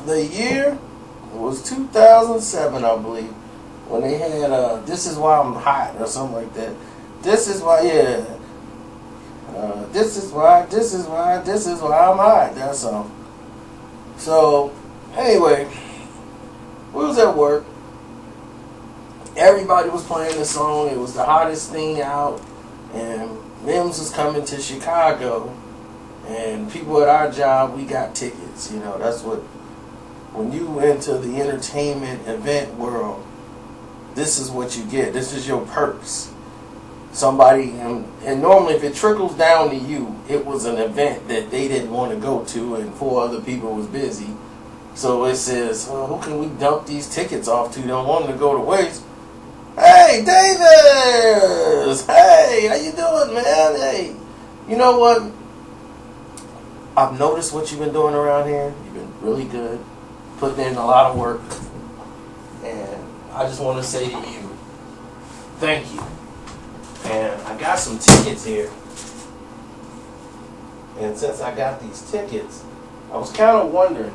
The year was 2007, I believe, when they had "This Is Why I'm Hot" or something like that. This is why, yeah. This is why I'm hot. That song. So, anyway, we was at work. Everybody was playing the song. It was the hottest thing out, and Mims was coming to Chicago, and people at our job, we got tickets. You know, that's what, when you enter the entertainment event world, this is what you get. This is your perks. Somebody, and normally if it trickles down to you, it was an event that they didn't want to go to, and 4 other people was busy. So it says, who can we dump these tickets off to? Don't want them to go to waste. Hey, Davis! Hey, how you doing, man? Hey, you know what? I've noticed what you've been doing around here. You've been really good, putting in a lot of work, and I just want to say to you, thank you. And I got some tickets here, and since I got these tickets, I was kind of wondering,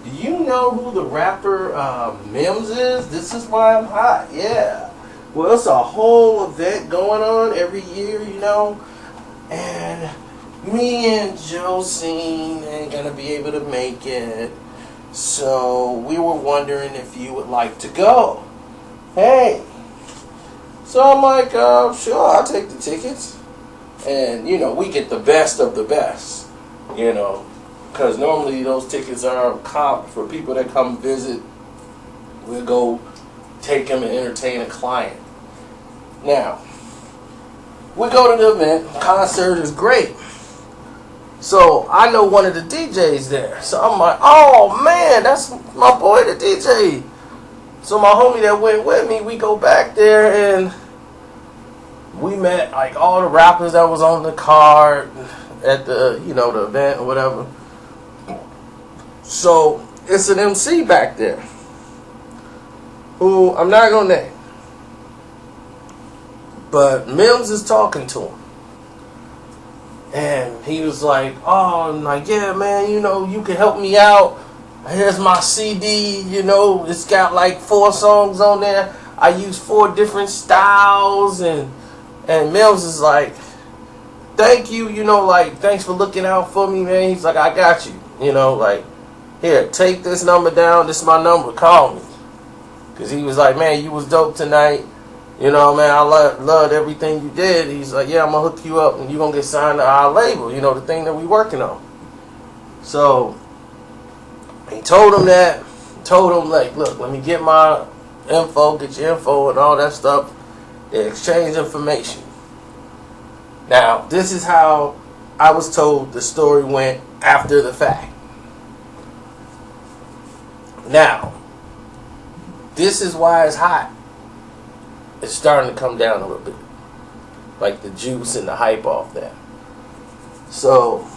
do you know who the rapper Mims is? This is why I'm hot. Yeah. Well, it's a whole event going on every year, you know. And me and Josine ain't going to be able to make it. So we were wondering if you would like to go. Hey. So I'm like, sure, I'll take the tickets. And, you know, we get the best of the best, you know. Because normally those tickets are comp for people that come visit. We'll go take them and entertain a client. Now, we go to the event. The concert is great. So I know one of the DJs there. So I'm like, oh man, that's my boy, the DJ. So my homie that went with me, we go back there and we met like all the rappers that was on the card at the, you know, the event or whatever. So it's an MC back there who I'm not gonna name, but Mims is talking to him, and he was like, "Oh, I'm like, yeah, man, you know, you can help me out. Here's my CD. You know, it's got like 4 songs on there. I use 4 different styles." And Mims is like, "Thank you, you know, like, thanks for looking out for me, man." He's like, "I got you, you know, like, here, take this number down. This is my number. Call me." Because he was like, "Man, you was dope tonight. You know, man, I loved everything you did." He's like, "Yeah, I'm going to hook you up and you're going to get signed to our label, you know, the thing that we working on." So he told him that. Told him, like, "Look, let me get my info, get your info and all that stuff." They exchanged information. Now, this is how I was told the story went after the fact. Now, this is why it's hot. It's starting to come down a little bit. Like the juice and the hype off that. So,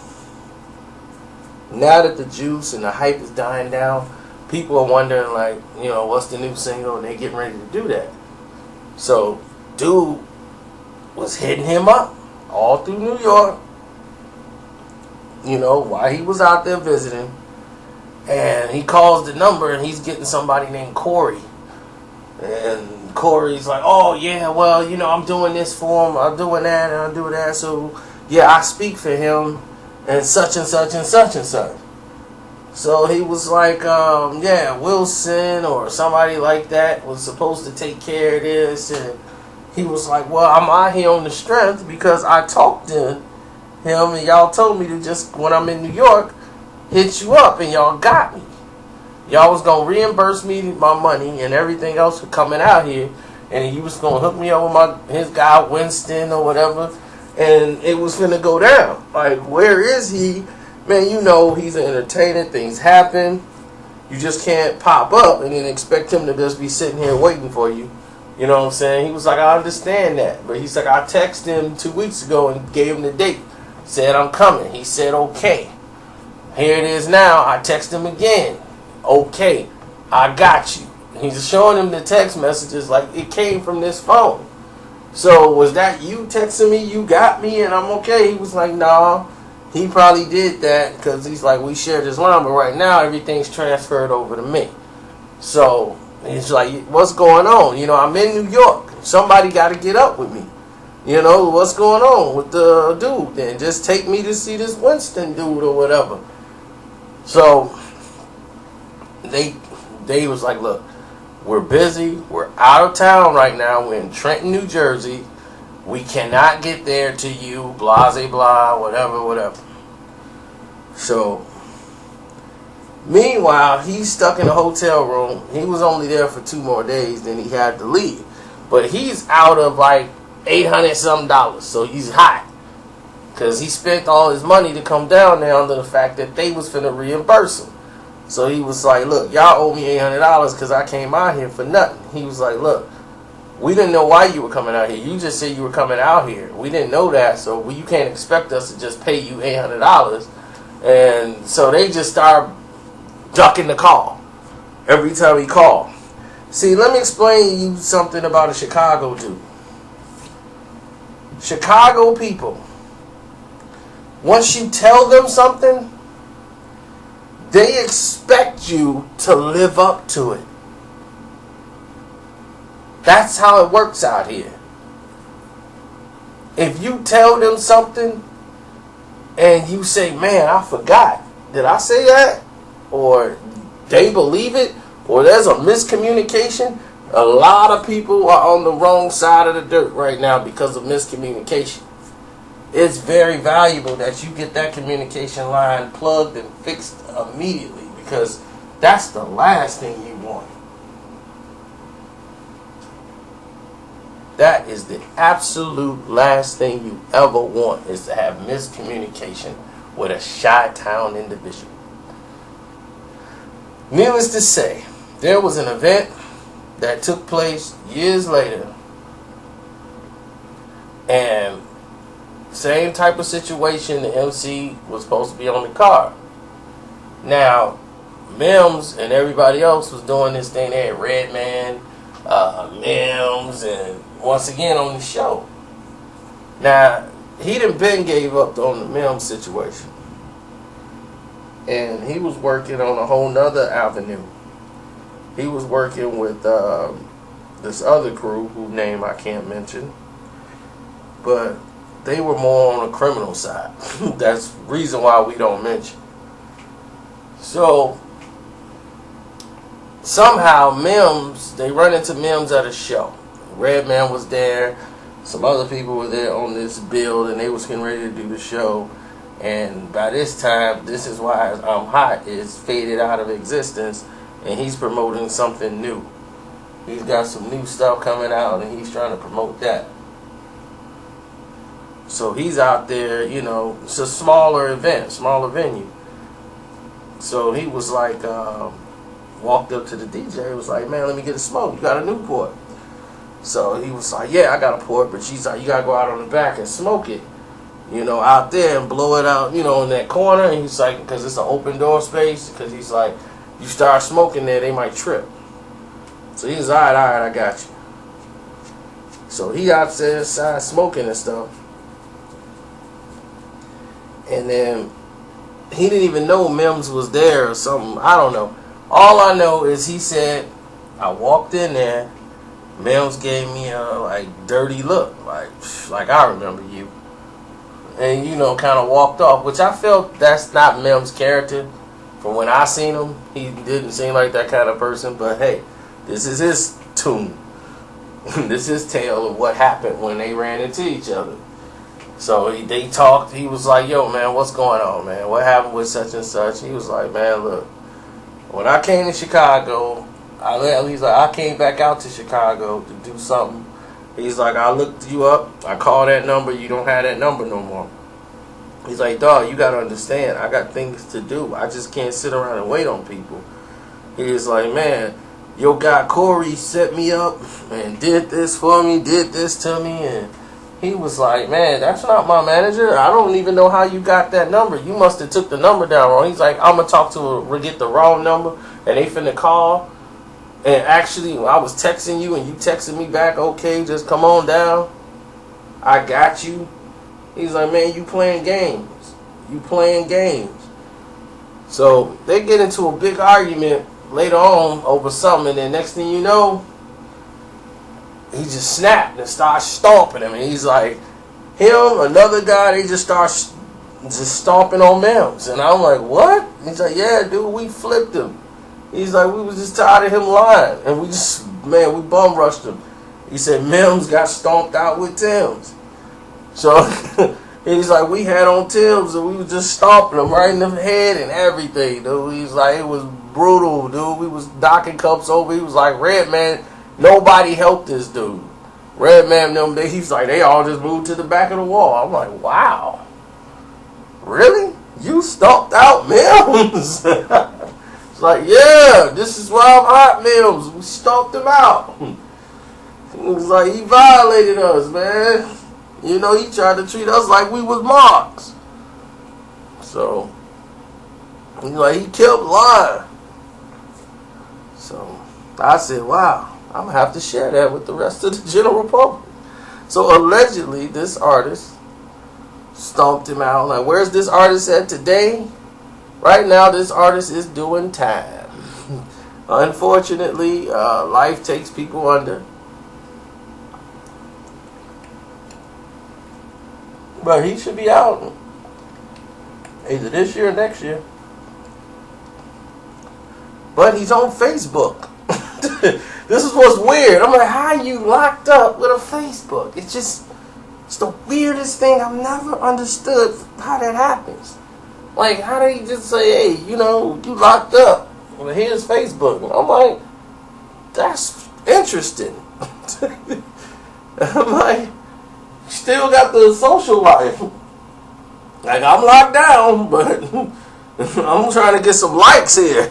now that the juice and the hype is dying down, people are wondering, like, you know, what's the new single? And they getting ready to do that. So, dude was hitting him up all through New York, you know, while he was out there visiting. And he calls the number and he's getting somebody named Corey. And Corey's like, "Oh, yeah, well, you know, I'm doing this for him. I'm doing that and I'm doing that. So, yeah, I speak for him and such and such and such and such." So he was like, yeah, Wilson or somebody like that was supposed to take care of this. And he was like, "Well, I'm out here on the strength because I talked to him and y'all told me to just, when I'm in New York, hit you up and y'all got me. Y'all was going to reimburse me my money and everything else for coming out here. And he was going to hook me up with his guy, Winston or whatever. And it was going to go down. Like, where is he? Man, you know he's an entertainer. Things happen. You just can't pop up and then expect him to just be sitting here waiting for you. You know what I'm saying?" He was like, "I understand that." But he's like, "I texted him 2 weeks ago and gave him the date. Said I'm coming." He said, "Okay." Here it is now. I text him again. "Okay, I got you." He's showing him the text messages like it came from this phone. So was that you texting me, "You got me and I'm okay"? He was like, "Nah, He probably did that because he's like, we share this line, but right now everything's transferred over to me. So he's like, what's going on? You know, I'm in New York. Somebody got to get up with me. You know, what's going on with the dude? Then just take me to see this Winston dude or whatever. So they was like, look, we're busy. We're out of town right now. We're in Trenton, New Jersey. We cannot get there to you, blah, blah, blah, whatever. So, meanwhile, he's stuck in a hotel room. He was only there for 2 more days, then he had to leave. But he's out of like $800-something, so he's hot. Because he spent all his money to come down there under the fact that they was finna reimburse him. So he was like, look, y'all owe me $800 because I came out here for nothing. He was like, look, we didn't know why you were coming out here. You just said you were coming out here. We didn't know that, so you can't expect us to just pay you $800. And so they just started ducking the call every time he called. See, let me explain to you something about a Chicago dude. Chicago people, once you tell them something, they expect you to live up to it. That's how it works out here. If you tell them something and you say, man, I forgot. Did I say that? Or they believe it? Or there's a miscommunication? A lot of people are on the wrong side of the dirt right now because of miscommunication. It's very valuable that you get that communication line plugged and fixed immediately, because that's the last thing you want. That is the absolute last thing you ever want, is to have miscommunication with a Chi-Town individual. Needless to say, there was an event that took place years later, and same type of situation, the MC was supposed to be on the card. Now, Mims and everybody else was doing this thing. They had Redman, Mims, and once again on the show. Now, he done been gave up on the Mims situation. And he was working on a whole nother avenue. He was working with this other crew whose name I can't mention. But they were more on the criminal side. That's the reason why we don't mention. So, somehow Mims, they run into Mims at a show. Redman was there. Some other people were there on this build, and they was getting ready to do the show. And by this time, This Is Why I'm Hot is faded out of existence, and he's promoting something new. He's got some new stuff coming out, and he's trying to promote that. So he's out there, you know, it's a smaller event, smaller venue. So he was like, walked up to the DJ, was like, man, let me get a smoke. You got a Newport? So he was like, yeah, I got a port, but she's like, you got to go out on the back and smoke it, you know, out there and blow it out, you know, in that corner. And he's like, because it's an open door space, because he's like, you start smoking there, they might trip. So he's all right, I got you. So he out there inside smoking and stuff. And then he didn't even know Mims was there or something. I don't know. All I know is he said, I walked in there, Mims gave me a dirty look, like I remember you, and you know, kind of walked off. Which I felt that's not Mims' character. From when I seen him, he didn't seem like that kind of person. But hey, this is his tune. This is his tale of what happened when they ran into each other. So they talked. He was like, yo, man, what's going on, man? What happened with such and such? He was like, man, look, when I came to Chicago, I came back out to Chicago to do something. He's like, I looked you up. I called that number. You don't have that number no more. He's like, dog, you got to understand. I got things to do. I just can't sit around and wait on people. He was like, man, your guy Corey set me up and did this for me, did this to me, and he was like, man, that's not my manager. I don't even know how you got that number. You must have took the number down wrong. He's like, I'm going to talk to get the wrong number, and they finna call. And actually, I was texting you, and you texted me back, okay, just come on down. I got you. He's like, man, you playing games. You playing games. So they get into a big argument later on over something, and then next thing you know, he just snapped and started stomping him. And he's like, him, another guy, they just start just stomping on Mims. And I'm like, what? He's like, yeah, dude, we flipped him. He's like, we was just tired of him lying. And we bum rushed him. He said Mims got stomped out with Tim's. So he's like, we had on Tim's and we was just stomping him right in the head and everything, dude. He's like, it was brutal, dude. We was docking cups over. He was like, Red Man, nobody helped this dude. Red Man, he's like, they all just moved to the back of the wall. I'm like, wow. Really? You stomped out Mims? It's like, yeah, this is why I'm hot, Mims. We stomped him out. He was like, he violated us, man. You know, he tried to treat us like we was marks. So, he's like, he kept lying. So, I said, wow, I'm going to have to share that with the rest of the general public. So, allegedly, this artist stomped him out. Like, where's this artist at today? Right now, this artist is doing time. Unfortunately, life takes people under. But he should be out either this year or next year. But he's on Facebook. This is what's weird. I'm like, how are you locked up with a Facebook? It's the weirdest thing. I've never understood how that happens. Like, how do you just say, hey, you know, you locked up. Well, here's Facebook. And I'm like, that's interesting. I'm like, still got the social life. Like, I'm locked down, but I'm trying to get some likes here.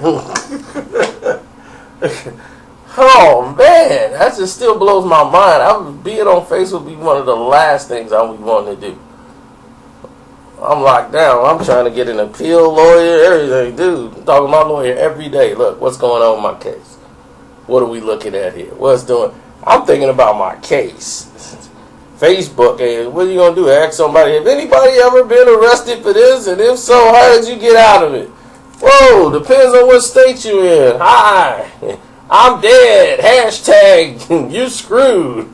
Oh, man. That just still blows my mind. Being on Facebook would be one of the last things I would want to do. I'm locked down. I'm trying to get an appeal lawyer, everything. Dude, I'm talking to my lawyer every day. Look, what's going on with my case? What are we looking at here? What's doing? I'm thinking about my case. Facebook, hey, what are you going to do? Ask somebody, have anybody ever been arrested for this? And if so, how did you get out of it? Whoa, depends on what state you in. Hi, I'm dead. Hashtag, you screwed.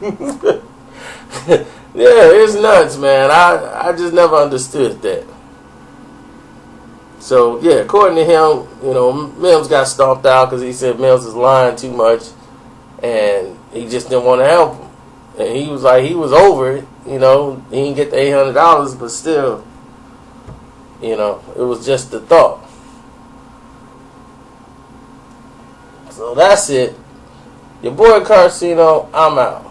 Yeah, it's nuts, man. I just never understood that. So, yeah, according to him, you know, Mims got stomped out because he said Mims is lying too much. And he just didn't want to help him. And he was like, he was over it, you know. He didn't get the $800, but still, you know, it was just the thought. So that's it. Your boy Karceno, I'm out.